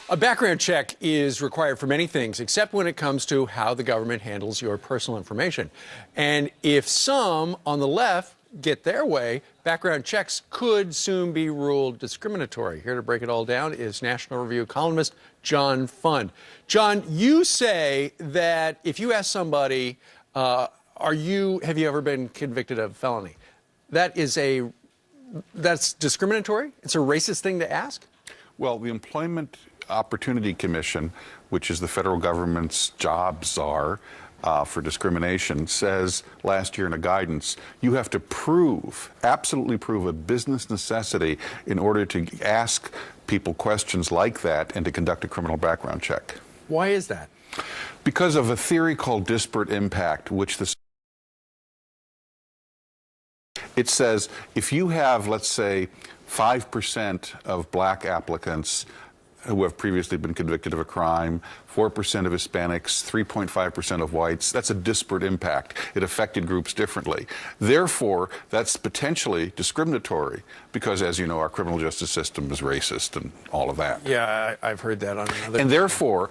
A background check is required for many things, except when it comes to how the government handles your personal information. And if some on the left get their way, background checks could soon be ruled discriminatory. Here to break it all down is National Review columnist John Fund. John, you say that if you ask somebody, have you ever been convicted of a felony? That's discriminatory? It's a racist thing to ask? Well, the Employment Opportunity Commission, which is the federal government's job czar for discrimination, says last year in a guidance, you have to absolutely prove a business necessity in order to ask people questions like that and to conduct a criminal background check. Why is that? Because of a theory called disparate impact, which it says if you have, let's say, 5% of black applicants who have previously been convicted of a crime, 4% of Hispanics, 3.5% of whites, that's a disparate impact. It affected groups differently. Therefore, that's potentially discriminatory because, as you know, our criminal justice system is racist and all of that. Yeah, I've heard that on another. And therefore,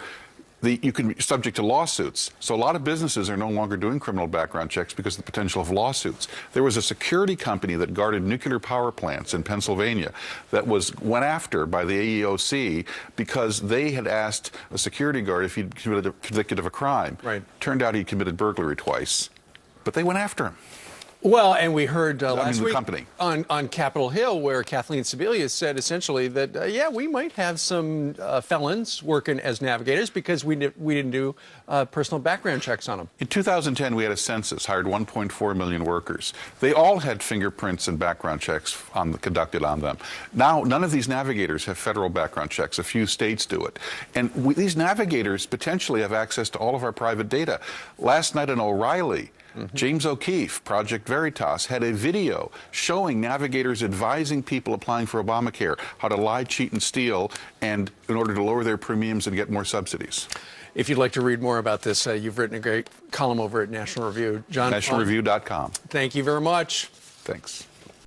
you can be subject to lawsuits. So a lot of businesses are no longer doing criminal background checks because of the potential of lawsuits. There was a security company that guarded nuclear power plants in Pennsylvania that went after by the AEOC because they had asked a security guard if he'd convicted of a crime. Right. Turned out he committed burglary twice, but they went after him. Well, and we heard last week company. on Capitol Hill where Kathleen Sebelius said essentially that, yeah, we might have some felons working as navigators because we didn't do personal background checks on them. In 2010, we had a census, hired 1.4 million workers. They all had fingerprints and background checks conducted on them. Now, none of these navigators have federal background checks. A few states do it. And these navigators potentially have access to all of our private data. Last night in O'Reilly, James O'Keefe, Project Veritas, had a video showing navigators advising people applying for Obamacare how to lie, cheat, and steal, and in order to lower their premiums and get more subsidies. If you'd like to read more about this, you've written a great column over at National Review. John, NationalReview.com. Thank you very much. Thanks.